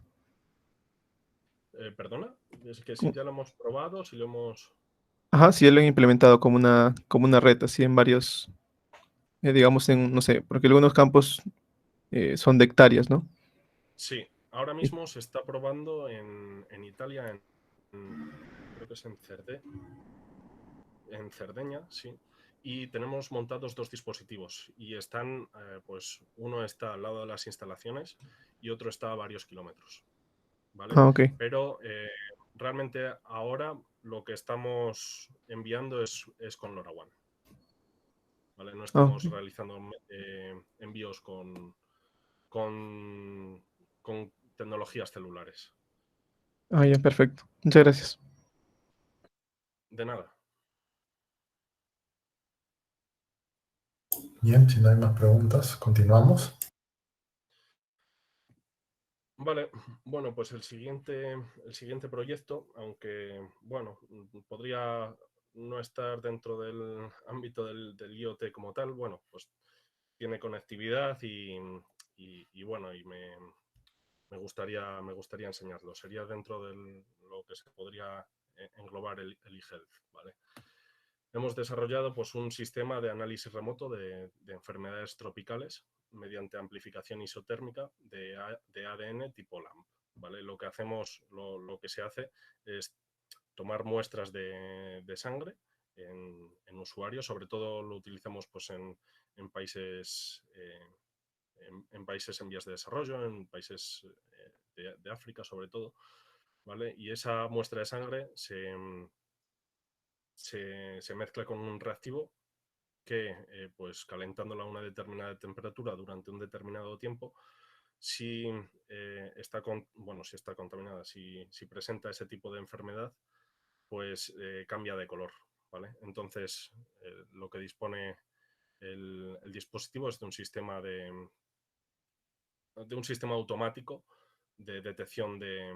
¿Perdona? Es que si Como- ya lo hemos probado, si lo hemos... Ajá, sí, ya lo han implementado como una red, así en varios, digamos, no sé, porque algunos campos son de hectáreas, ¿no? Sí, ahora Y- mismo se está probando en Italia, creo que es en Cerdeña, sí. Y tenemos montados 2 dispositivos y pues uno está al lado de las instalaciones y otro está a varios kilómetros, ¿vale? Ah, ok. Pero realmente ahora lo que estamos enviando es con LoRaWAN, ¿vale? No Ah, ok. estamos realizando envíos con, con tecnologías celulares. Ah, ya, perfecto. Muchas gracias. De nada. Bien, si no hay más preguntas, continuamos. Vale, bueno, pues el siguiente proyecto, aunque, bueno, podría no estar dentro del ámbito del IoT como tal, bueno, pues tiene conectividad y bueno, me gustaría enseñarlo. Sería dentro de lo que se podría englobar el eHealth, ¿vale? Hemos desarrollado pues, un sistema de análisis remoto de enfermedades tropicales mediante amplificación isotérmica de ADN tipo LAMP, ¿vale? Lo que hacemos, lo que se hace es tomar muestras de sangre en usuarios, sobre todo lo utilizamos pues, en países en países en vías de desarrollo, en países de África sobre todo, ¿vale? Y esa muestra de sangre se mezcla con un reactivo que, pues calentándola a una determinada temperatura durante un determinado tiempo, si si está contaminada, si presenta ese tipo de enfermedad, pues cambia de color, ¿vale? Entonces, lo que dispone el dispositivo es de un sistema automático de detección de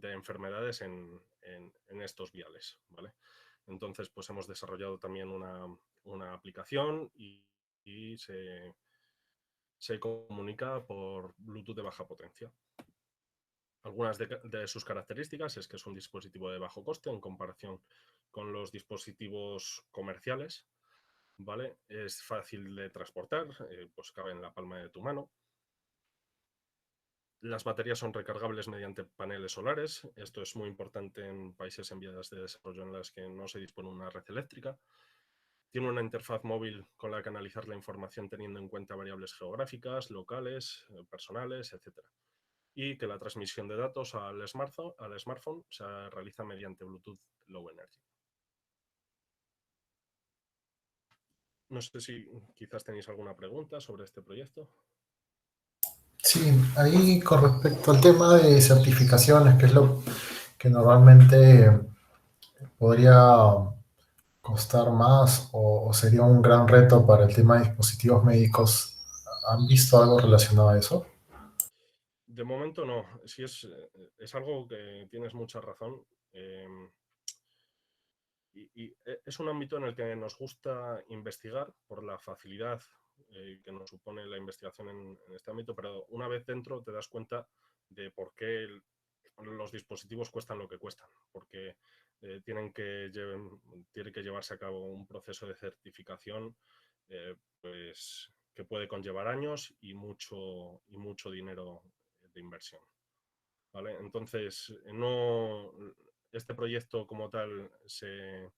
enfermedades en estos viales, ¿vale? Entonces, pues hemos desarrollado también una aplicación y se comunica por Bluetooth de baja potencia. Algunas de sus características es que es un dispositivo de bajo coste en comparación con los dispositivos comerciales, ¿vale? Es fácil de transportar, pues cabe en la palma de tu mano. Las baterías son recargables mediante paneles solares. Esto es muy importante en países en vías de desarrollo en las que no se dispone de una red eléctrica. Tiene una interfaz móvil con la que analizar la información teniendo en cuenta variables geográficas, locales, personales, etc. Y que la transmisión de datos al smartphone se realiza mediante Bluetooth Low Energy. No sé si quizás tenéis alguna pregunta sobre este proyecto. Sí, ahí con respecto al tema de certificaciones, que es lo que normalmente podría costar más o sería un gran reto para el tema de dispositivos médicos, ¿han visto algo relacionado a eso? De momento no. Sí es algo que tienes mucha razón. Y es un ámbito en el que nos gusta investigar por la facilidad que nos supone la investigación en este ámbito, pero una vez dentro te das cuenta de por qué los dispositivos cuestan lo que cuestan, porque tiene que llevarse a cabo un proceso de certificación pues, que puede conllevar años y mucho dinero de inversión. ¿Vale? Entonces, este proyecto como tal se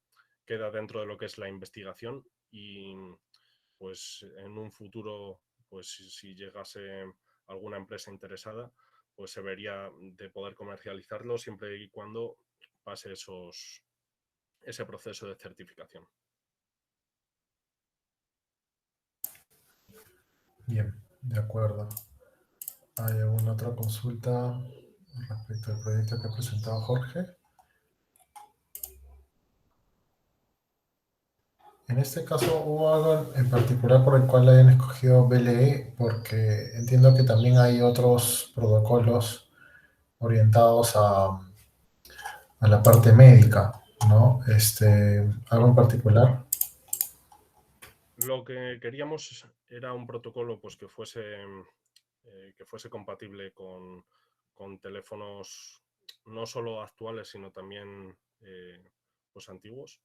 queda dentro de lo que es la investigación y pues en un futuro, pues si llegase alguna empresa interesada, pues se vería de poder comercializarlo siempre y cuando pase ese proceso de certificación. Bien, de acuerdo. ¿Hay alguna otra consulta respecto al proyecto que ha presentado Jorge? En este caso, ¿hubo algo en particular por el cual hayan escogido BLE? Porque entiendo que también hay otros protocolos orientados a la parte médica, ¿no? ¿Algo en particular? Lo que queríamos era un protocolo pues, que fuese compatible con teléfonos no solo actuales, sino también pues, antiguos.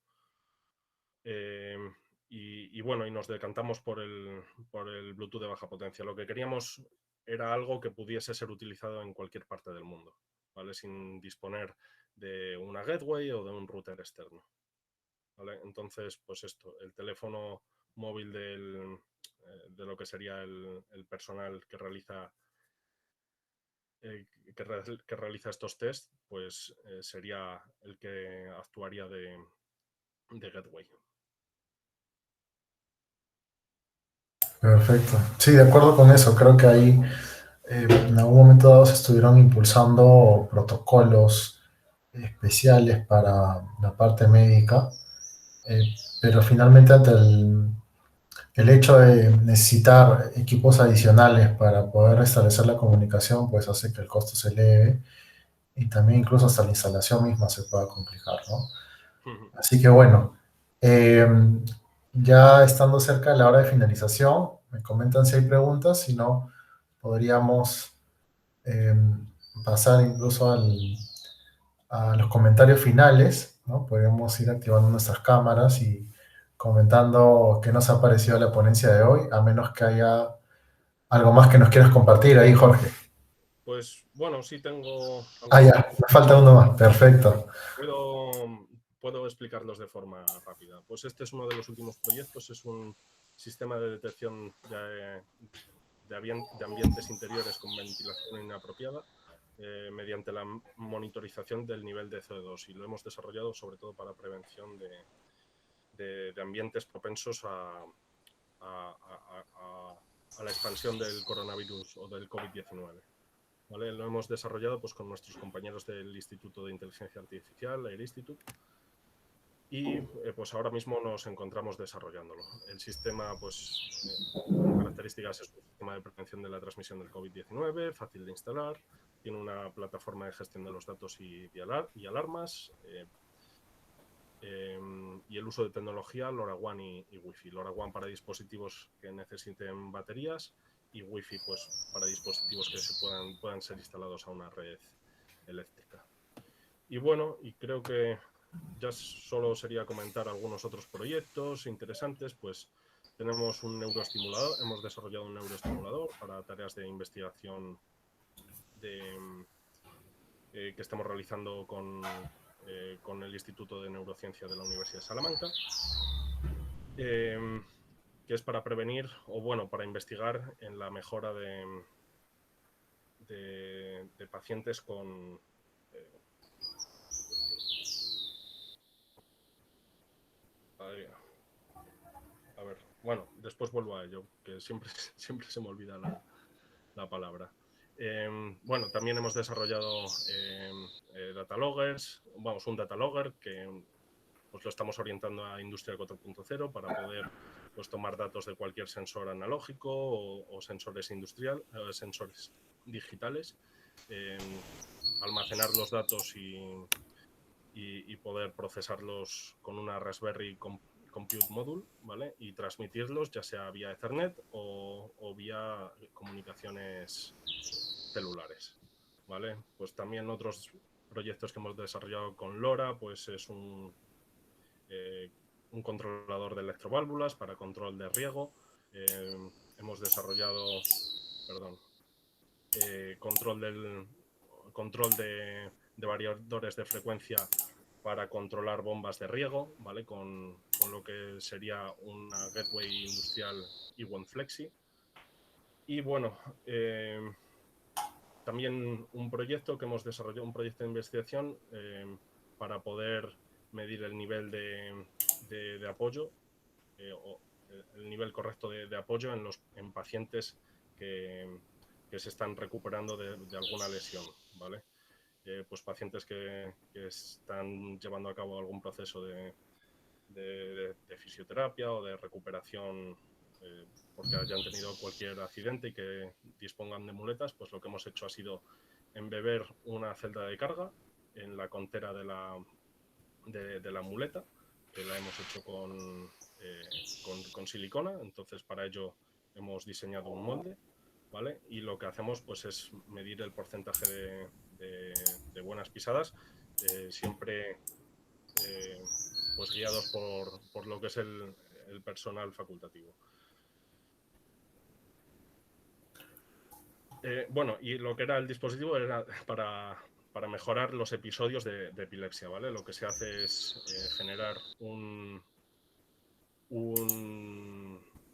Y bueno, y nos decantamos por el Bluetooth de baja potencia. Lo que queríamos era algo que pudiese ser utilizado en cualquier parte del mundo, ¿vale? Sin disponer de una gateway o de un router externo, ¿vale? Entonces, pues esto, el teléfono móvil de lo que sería el personal que realiza que realiza estos tests, pues sería el que actuaría de gateway. Perfecto. Sí, de acuerdo con eso. Creo que ahí en algún momento dado se estuvieron impulsando protocolos especiales para la parte médica, pero finalmente ante el hecho de necesitar equipos adicionales para poder restablecer la comunicación, pues hace que el costo se eleve y también incluso hasta la instalación misma se pueda complicar, ¿no? Así que bueno, eh, ya estando cerca de la hora de finalización, me comentan si hay preguntas, si no, podríamos eh, pasar incluso a los comentarios finales, ¿no? Podríamos ir activando nuestras cámaras y comentando qué nos ha parecido la ponencia de hoy, a menos que haya algo más que nos quieras compartir ahí, Jorge. Pues bueno, sí tengo Ah, algunos. ya, me falta uno más, perfecto. Puedo explicarlos de forma rápida. Pues este es uno de los últimos proyectos, es un sistema de detección de ambientes interiores con ventilación inapropiada mediante la monitorización del nivel de CO2 y lo hemos desarrollado sobre todo para prevención de ambientes propensos a la expansión del coronavirus o del COVID-19. ¿Vale? Lo hemos desarrollado pues, con nuestros compañeros del Instituto de Inteligencia Artificial, Air Institute, y pues ahora mismo nos encontramos desarrollándolo. El sistema, pues, como características, es un sistema de prevención de la transmisión del COVID-19, fácil de instalar, tiene una plataforma de gestión de los datos y alarmas, y el uso de tecnología LoRaWAN y Wi-Fi. LoRaWAN para dispositivos que necesiten baterías y Wi-Fi pues, para dispositivos que puedan ser instalados a una red eléctrica. Y bueno, y creo que ya solo sería comentar algunos otros proyectos interesantes, pues tenemos un neuroestimulador, hemos desarrollado un neuroestimulador para tareas de investigación que estamos realizando con el Instituto de Neurociencia de la Universidad de Salamanca, que es para prevenir o bueno, para investigar en la mejora de pacientes con a ver, bueno, después vuelvo a ello, que siempre se me olvida la palabra. Bueno, también hemos desarrollado data loggers, vamos, un data logger que pues lo estamos orientando a Industria 4.0 para poder pues, tomar datos de cualquier sensor analógico o sensores sensores digitales, almacenar los datos y poder procesarlos con una Raspberry Compute Module, ¿vale? Y transmitirlos ya sea vía Ethernet o vía comunicaciones celulares, ¿vale? Pues también otros proyectos que hemos desarrollado con LoRa, pues es un controlador de electroválvulas para control de riego. Hemos desarrollado, control de variadores de frecuencia para controlar bombas de riego, ¿vale? Con lo que sería una gateway industrial E1 Flexi. Y bueno, también un proyecto que hemos desarrollado, un proyecto de investigación para poder medir el nivel de apoyo o el nivel correcto de apoyo en pacientes que se están recuperando de alguna lesión, ¿vale? Pues pacientes que están llevando a cabo algún proceso de fisioterapia o de recuperación porque hayan tenido cualquier accidente y que dispongan de muletas, pues lo que hemos hecho ha sido embeber una celda de carga en la contera de la muleta, que la hemos hecho con silicona. Entonces, para ello hemos diseñado un molde, ¿vale? Y lo que hacemos pues es medir el porcentaje de buenas pisadas, siempre pues guiados por lo que es el personal facultativo. Bueno, y lo que era el dispositivo era para mejorar los episodios de epilepsia, ¿vale? Lo que se hace es generar un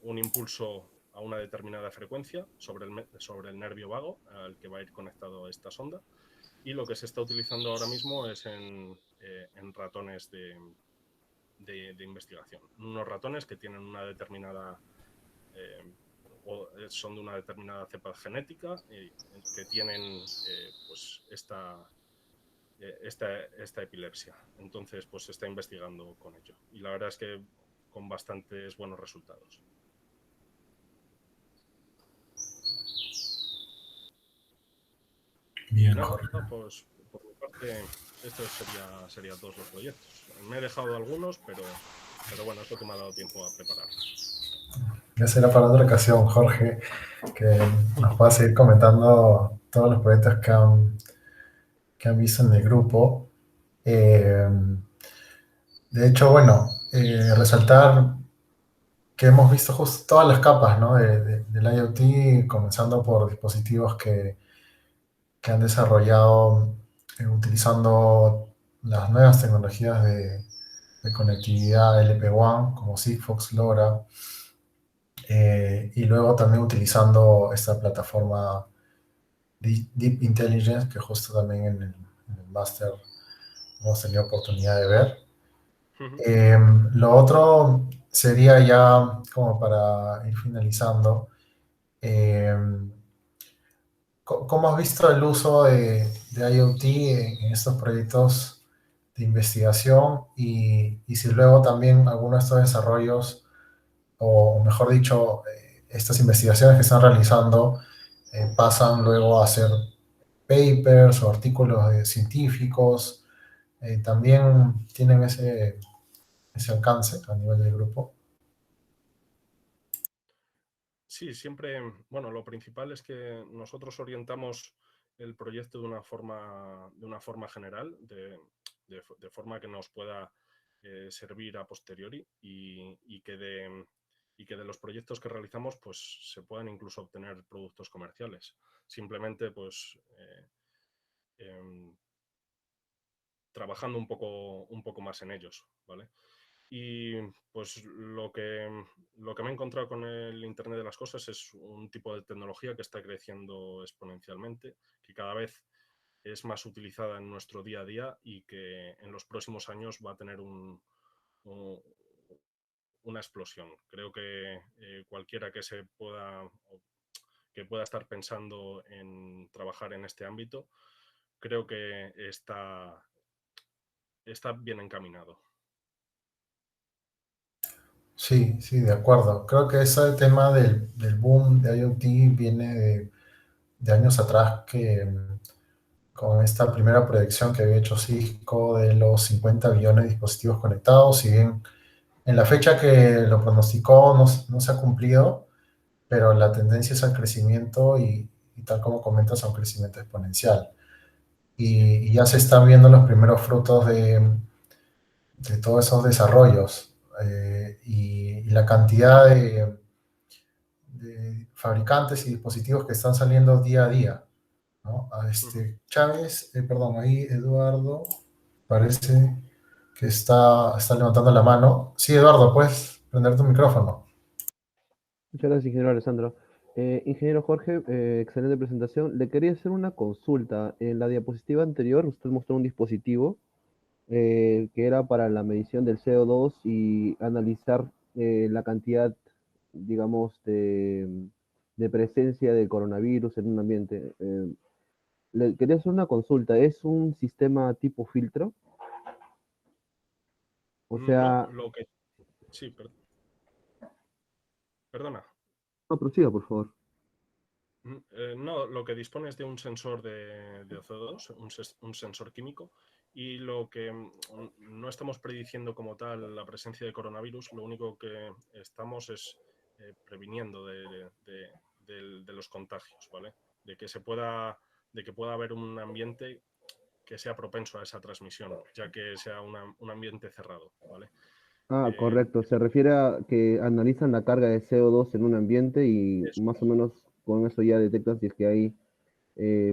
impulso a una determinada frecuencia sobre el nervio vago al que va a ir conectado esta sonda, y lo que se está utilizando ahora mismo es en ratones de investigación. Unos ratones que tienen una determinada o son de una determinada cepa genética que tienen pues esta epilepsia. Entonces, pues se está investigando con ello. Y la verdad es que con bastantes buenos resultados. Bien, nada, Jorge. pues por mi parte, estos serían todos los proyectos. Me he dejado algunos, pero bueno, es lo que me ha dado tiempo a preparar. Ya será para otra ocasión, Jorge, que nos pueda seguir comentando todos los proyectos que han visto en el grupo. De hecho, bueno, resaltar que hemos visto justo todas las capas, ¿no? del IoT, comenzando por dispositivos que han desarrollado utilizando las nuevas tecnologías de conectividad LPWAN, como Sigfox, LoRa, y luego también utilizando esta plataforma Deep Intelligence, que justo también en el máster hemos tenido oportunidad de ver. Lo otro sería ya, como para ir finalizando, ¿cómo has visto el uso de IoT en estos proyectos de investigación? Y si luego también algunos de estos desarrollos, o mejor dicho, estas investigaciones que están realizando, pasan luego a ser papers o artículos científicos, también tienen ese alcance a nivel del grupo. Sí, siempre, bueno, lo principal es que nosotros orientamos el proyecto de una forma general, de forma que nos pueda servir a posteriori y que de los proyectos que realizamos pues se puedan incluso obtener productos comerciales. Simplemente pues trabajando un poco más en ellos, ¿vale? Y pues lo que me he encontrado con el Internet de las Cosas es un tipo de tecnología que está creciendo exponencialmente, que cada vez es más utilizada en nuestro día a día y que en los próximos años va a tener una explosión. Creo que cualquiera que pueda estar pensando en trabajar en este ámbito, creo que está bien encaminado. Sí, de acuerdo. Creo que ese tema del boom de IoT viene de años atrás, que con esta primera proyección que había hecho Cisco de los 50 billones de dispositivos conectados, si bien en la fecha que lo pronosticó no se ha cumplido, pero la tendencia es al crecimiento y tal como comentas, a un crecimiento exponencial. y ya se están viendo los primeros frutos de todos esos desarrollos y la cantidad de fabricantes y dispositivos que están saliendo día a día, ¿no? Chávez, perdón, ahí Eduardo parece que está levantando la mano. Sí, Eduardo, puedes prender tu micrófono. Muchas gracias, ingeniero Alessandro. Ingeniero Jorge, excelente presentación. Le quería hacer una consulta. En la diapositiva anterior, usted mostró un dispositivo que era para la medición del CO2 y analizar la cantidad, digamos, de presencia del coronavirus en un ambiente. Le quería hacer una consulta. ¿Es un sistema tipo filtro? O No, sea, lo que... Sí, perdona. no, prosiga, por favor. No, lo que dispone es de un sensor de CO2, un sensor químico, y lo que no estamos prediciendo como tal la presencia de coronavirus, lo único que estamos es previniendo de los contagios, ¿vale? De que pueda haber un ambiente que sea propenso a esa transmisión, ya que sea un ambiente cerrado, ¿vale? Ah, correcto. Se refiere a que analizan la carga de CO2 en un ambiente y Eso. más o menos con eso ya detectan si es que hay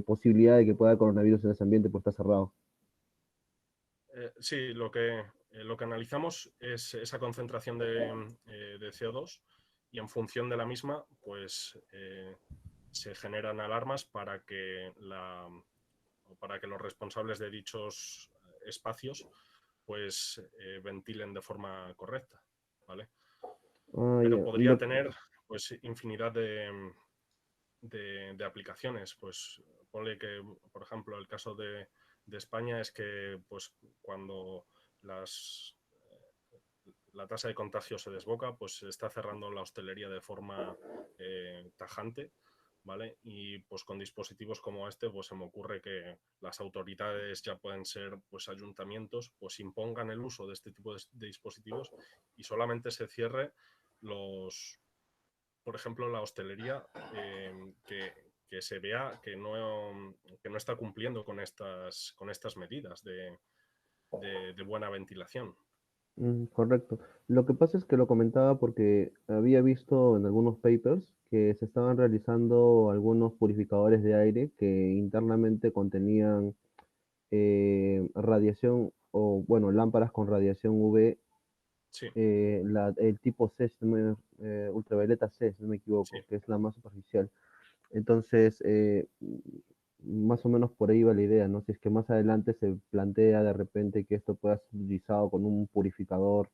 posibilidad de que pueda haber coronavirus en ese ambiente porque está cerrado. Sí, lo que analizamos es esa concentración de CO2 y en función de la misma, pues se generan alarmas para que los responsables de dichos espacios pues ventilen de forma correcta, ¿vale? Ah, Pero ya. podría tener pues infinidad de aplicaciones. Pues ponle que, por ejemplo, el caso de España es que pues cuando la tasa de contagio se desboca, pues se está cerrando la hostelería de forma tajante, ¿vale? Y pues con dispositivos como este, pues se me ocurre que las autoridades, ya pueden ser pues ayuntamientos, pues impongan el uso de este tipo de dispositivos y solamente se cierre por ejemplo, la hostelería que se vea que no está cumpliendo con estas medidas de buena ventilación. Correcto. Lo que pasa es que lo comentaba porque había visto en algunos papers que se estaban realizando algunos purificadores de aire que internamente contenían radiación o, bueno, lámparas con radiación UV, Sí, el tipo C, si no ultravioleta C, si no me sí. equivoco, que es la más superficial. Entonces, más o menos por ahí va la idea, ¿no? Si es que más adelante se plantea de repente que esto pueda ser utilizado con un purificador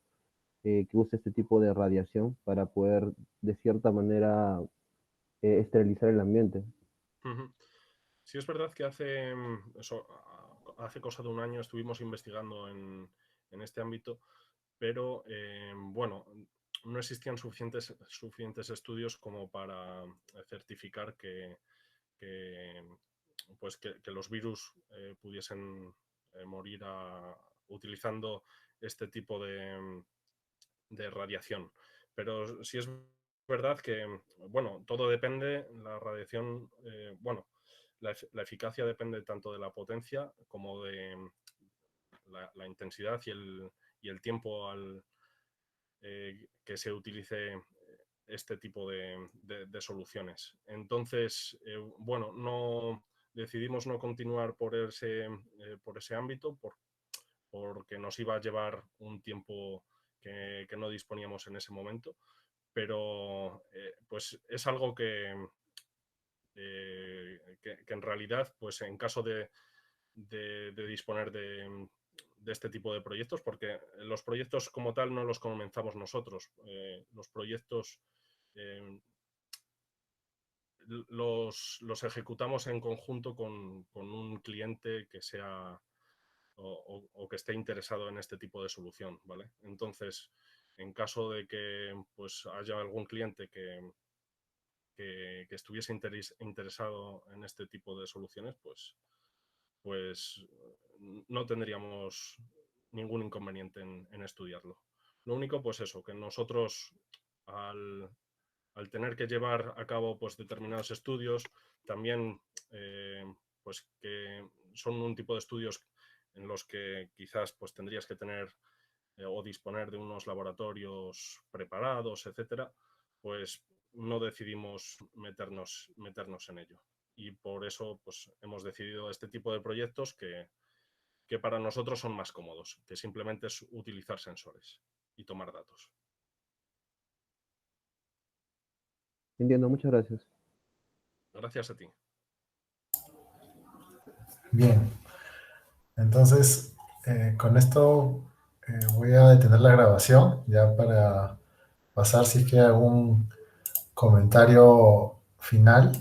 que use este tipo de radiación para poder, de cierta manera, esterilizar el ambiente. Uh-huh. Sí, es verdad que hace cosa de un año estuvimos investigando en este ámbito, pero bueno, no existían suficientes estudios como para certificar que, que los virus pudiesen morir utilizando este tipo de radiación. Pero sí es verdad que, bueno, todo depende, la radiación, bueno, la eficacia depende tanto de la potencia como de la intensidad y el tiempo que se utilice este tipo de soluciones. Entonces, bueno, decidimos no continuar por ese ámbito porque nos iba a llevar un tiempo que no disponíamos en ese momento, pero pues es algo que en realidad, pues en caso de disponer de este tipo de proyectos, porque los proyectos como tal no los comenzamos nosotros. Los proyectos eh, los ejecutamos en conjunto con un cliente que sea o que esté interesado en este tipo de solución, ¿vale? Entonces, en caso de que pues, haya algún cliente que estuviese interesado en este tipo de soluciones, pues no tendríamos ningún inconveniente en estudiarlo. Lo único, pues eso, que nosotros al, al tener que llevar a cabo pues, determinados estudios, también pues que son un tipo de estudios en los que quizás pues, tendrías que tener o disponer de unos laboratorios preparados, etcétera, pues no decidimos meternos en ello. Y por eso pues, hemos decidido este tipo de proyectos que para nosotros son más cómodos, que simplemente es utilizar sensores y tomar datos. Entiendo, muchas gracias. Gracias a ti. Bien, entonces con esto voy a detener la grabación ya para pasar si es que hay algún comentario final.